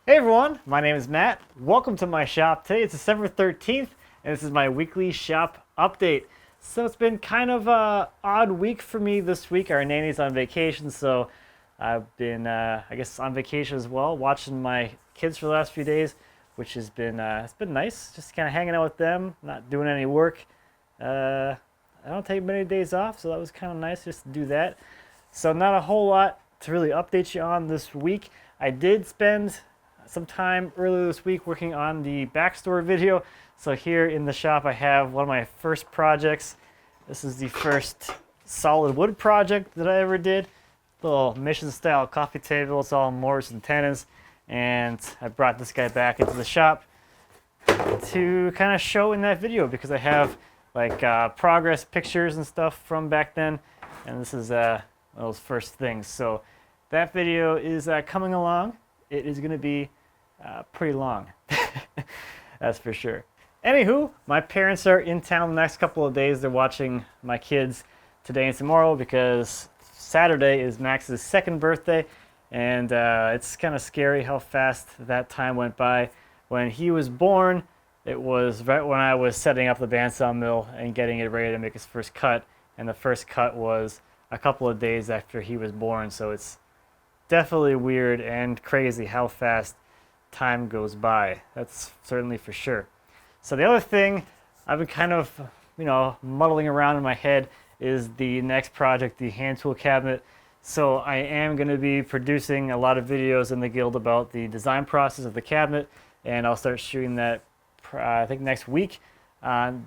Hey everyone, my name is Matt. Welcome to my shop. Today it's December 13th and this is my weekly shop update. So it's been kind of a odd week for me this week. Our nanny's on vacation, so I've been, I guess, on vacation as well, watching my kids for the last few days, which has been, it's been nice. Just kind of hanging out with them, not doing any work. I don't take many days off, so that was kind of nice just to do that. So not a whole lot to really update you on this week. I did spend some time earlier this week working on the backstory video. So here in the shop I have one of my first projects. This is the first solid wood project that I ever did. Little mission style coffee table. It's all mortise and tenons. And I brought this guy back into the shop to kind of show in that video because I have like progress pictures and stuff from back then. And this is one of those first things. So that video is coming along. It is going to be pretty long, that's for sure. Anywho, my parents are in town the next couple of days. They're watching my kids today and tomorrow because Saturday is Max's second birthday, and it's kind of scary how fast that time went by. When he was born, it was right when I was setting up the bandsaw mill and getting it ready to make his first cut, and the first cut was a couple of days after he was born, so it's definitely weird and crazy how fast time goes by. That's certainly for sure. So the other thing I've been kind of, muddling around in my head is the next project, the hand tool cabinet. So I am going to be producing a lot of videos in the guild about the design process of the cabinet, and I'll start shooting that I think next week.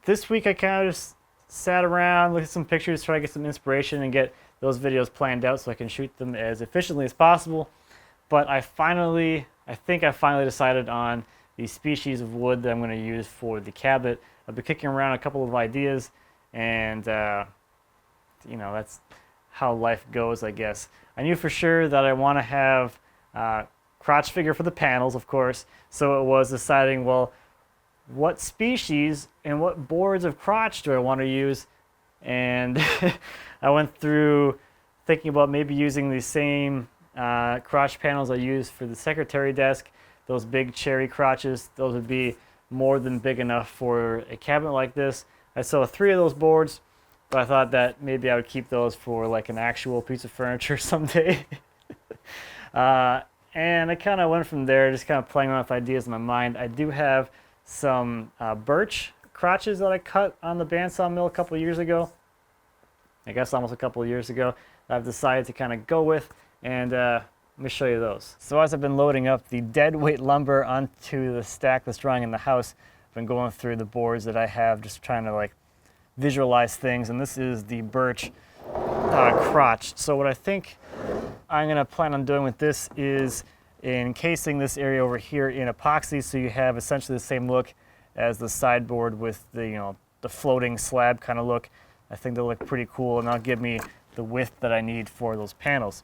This week I kind of just sat around, looked at some pictures, try to get some inspiration and get those videos planned out so I can shoot them as efficiently as possible. But I think I finally decided on the species of wood that I'm going to use for the cabinet. I've been kicking around a couple of ideas, and that's how life goes, I guess. I knew for sure that I want to have crotch figure for the panels, of course. So it was deciding, well, what species and what boards of crotch do I want to use? And I went through thinking about maybe using the same crotch panels I use for the secretary desk. Those big cherry crotches, those would be more than big enough for a cabinet like this. I saw 3 of those boards, but I thought that maybe I would keep those for like an actual piece of furniture someday. And I kind of went from there, just kind of playing around with ideas in my mind. I do have some birch crotches that I cut on the bandsaw mill a couple of years ago. I guess almost a couple of years ago. I've decided to kind of go with, and let me show you those. So as I've been loading up the dead weight lumber onto the stack that's drying in the house, I've been going through the boards that I have, just trying to like visualize things, and this is the birch crotch. So what I think I'm going to plan on doing with this is encasing this area over here in epoxy, so you have essentially the same look as the sideboard with the the floating slab kind of look. I think they'll look pretty cool, and that'll give me the width that I need for those panels.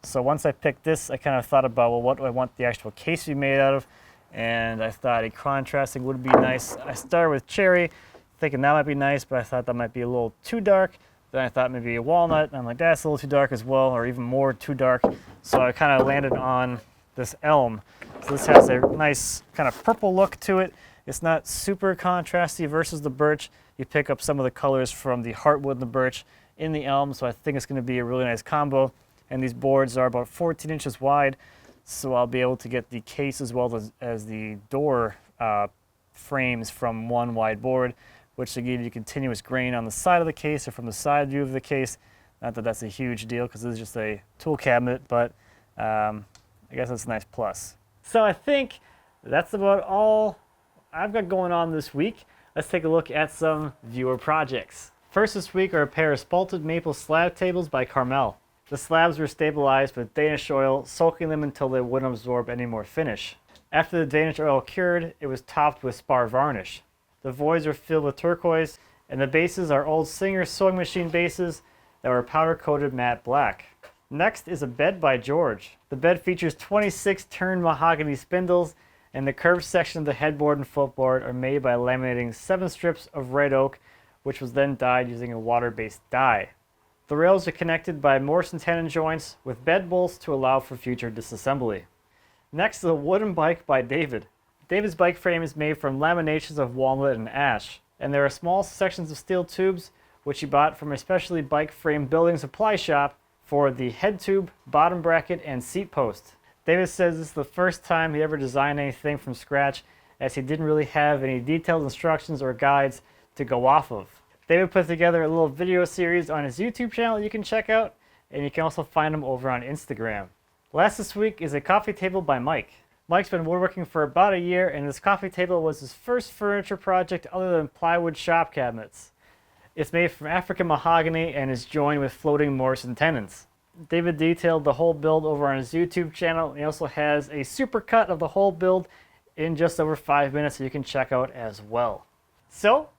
So once I picked this, I kind of thought about, well, what do I want the actual case to be made out of? And I thought a contrasting would be nice. I started with cherry, thinking that might be nice, but I thought that might be a little too dark. Then I thought maybe a walnut, and I'm like, that's a little too dark as well, or even more too dark. So I kind of landed on this elm. So this has a nice kind of purple look to it. It's not super contrasty versus the birch. You pick up some of the colors from the heartwood and the birch in the elm, so I think it's going to be a really nice combo. And these boards are about 14 inches wide, so I'll be able to get the case as well as the door frames from one wide board, which will give you continuous grain on the side of the case or from the side view of the case. Not that that's a huge deal because this is just a tool cabinet, but I guess that's a nice plus. So I think that's about all I've got going on this week. Let's take a look at some viewer projects. First this week are a pair of Spalted maple slab tables by Carmel. The slabs were stabilized with Danish oil, soaking them until they wouldn't absorb any more finish. After the Danish oil cured, it was topped with spar varnish. The voids are filled with turquoise, and the bases are old Singer sewing machine bases that were powder-coated matte black. Next is a bed by George. The bed features 26 turned mahogany spindles, and the curved section of the headboard and footboard are made by laminating 7 strips of red oak, which was then dyed using a water-based dye. The rails are connected by mortise and tenon joints with bed bolts to allow for future disassembly. Next is a wooden bike by David. David's bike frame is made from laminations of walnut and ash, and there are small sections of steel tubes which he bought from a specialty bike frame building supply shop for the head tube, bottom bracket, and seat post. David says this is the first time he ever designed anything from scratch, as he didn't really have any detailed instructions or guides to go off of. David put together a little video series on his YouTube channel you can check out, and you can also find him over on Instagram. Last this week is a coffee table by Mike. Mike's been woodworking for about a year, and this coffee table was his first furniture project other than plywood shop cabinets. It's made from African mahogany and is joined with floating Morrison tenons. David detailed the whole build over on his YouTube channel. He also has a super cut of the whole build in just over 5 minutes that you can check out as well. So,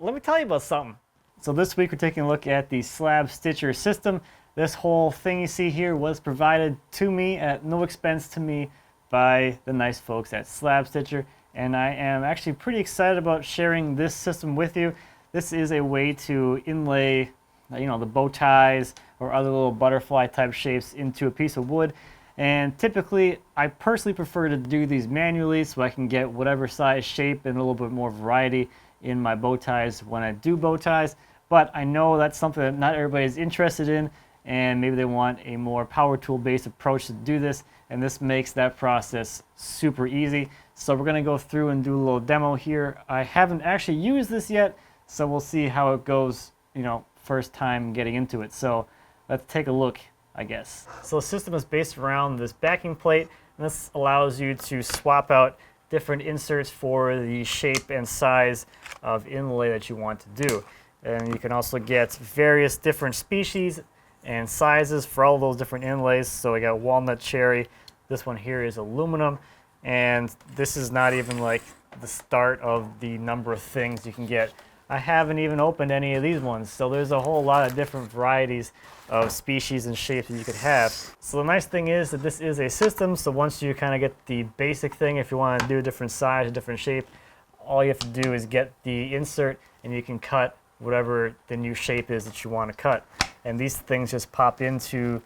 let me tell you about something. So this week we're taking a look at the Slab Stitcher system. This whole thing you see here was provided to me at no expense to me by the nice folks at Slab Stitcher, and I am actually pretty excited about sharing this system with you. This is a way to inlay, the bow ties or other little butterfly type shapes into a piece of wood. And typically, I personally prefer to do these manually so I can get whatever size shape and a little bit more variety in my bow ties when I do bow ties. But I know that's something that not everybody is interested in, and maybe they want a more power tool based approach to do this, and this makes that process super easy. So we're going to go through and do a little demo here. I haven't actually used this yet, so we'll see how it goes, first time getting into it. So let's take a look, I guess. So the system is based around this backing plate, and this allows you to swap out different inserts for the shape and size of inlay that you want to do. And you can also get various different species and sizes for all those different inlays. So I got walnut cherry, this one here is aluminum, and this is not even like the start of the number of things you can get. I haven't even opened any of these ones, so there's a whole lot of different varieties of species and shapes that you could have. So the nice thing is that this is a system, so once you kind of get the basic thing, if you want to do a different size, a different shape, all you have to do is get the insert and you can cut whatever the new shape is that you want to cut. And these things just pop into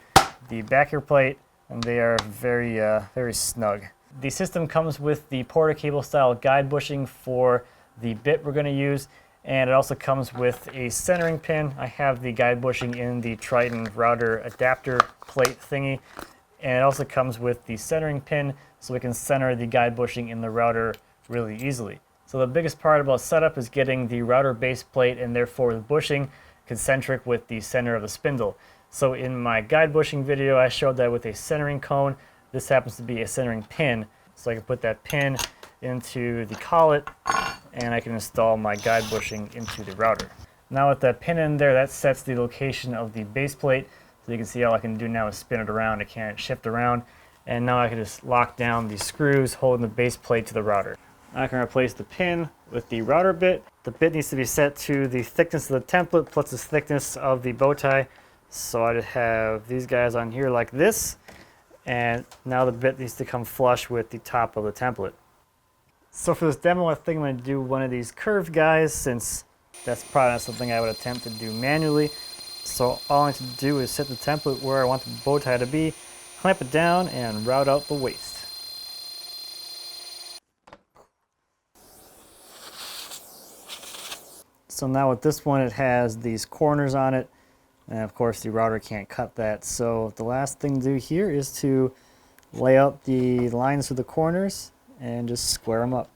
the backer plate, and they are very, very snug. The system comes with the Porter cable style guide bushing for the bit we're going to use, and it also comes with a centering pin. I have the guide bushing in the Triton router adapter plate thingy, and it also comes with the centering pin so we can center the guide bushing in the router really easily. So the biggest part about setup is getting the router base plate and therefore the bushing concentric with the center of the spindle. So in my guide bushing video I showed that with a centering cone. This happens to be a centering pin, so I can put that pin into the collet and I can install my guide bushing into the router. Now with that pin in there, that sets the location of the base plate. So you can see all I can do now is spin it around. I can't shift around. And now I can just lock down the screws holding the base plate to the router. Now I can replace the pin with the router bit. The bit needs to be set to the thickness of the template plus the thickness of the bow tie. So I just have these guys on here like this. And now the bit needs to come flush with the top of the template. So for this demo, I think I'm going to do one of these curved guys, since that's probably not something I would attempt to do manually. So all I need to do is set the template where I want the bow tie to be, clamp it down, and route out the waist. So now with this one, it has these corners on it, and of course the router can't cut that. So the last thing to do here is to lay out the lines for the corners and just square them up.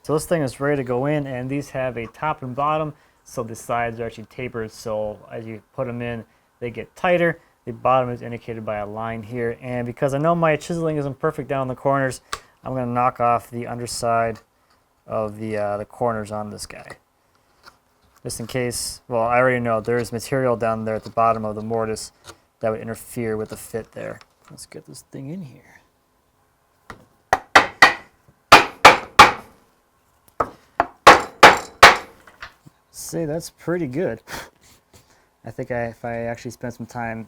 So this thing is ready to go in, and these have a top and bottom, so the sides are actually tapered, so as you put them in they get tighter. The bottom is indicated by a line here, and because I know my chiseling isn't perfect down the corners, I'm going to knock off the underside of the corners on this guy. Just in case, well, I already know there's material down there at the bottom of the mortise that would interfere with the fit there. Let's get this thing in here. See, that's pretty good. I think if I actually spent some time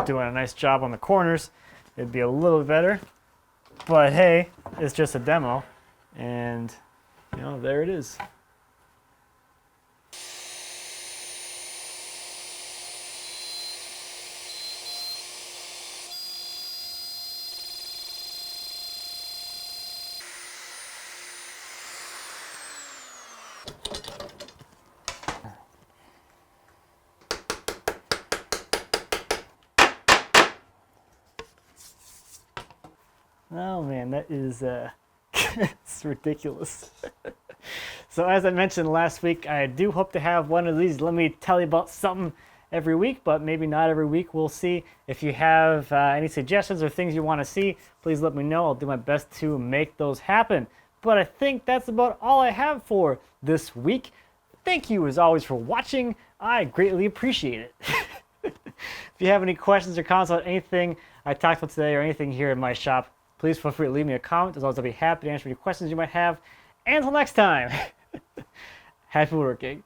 doing a nice job on the corners, it'd be a little better. But hey, it's just a demo, and there it is. Oh man, that is it's ridiculous. So as I mentioned last week, I do hope to have one of these let me tell you about something every week, but maybe not every week. We'll see. If you have any suggestions or things you want to see, please let me know. I'll do my best to make those happen. But I think that's about all I have for this week. Thank you as always for watching. I greatly appreciate it. If you have any questions or comments on anything I talked about today or anything here in my shop, please feel free to leave me a comment. As always, I'll be happy to answer any questions you might have. And until next time, happy woodworking.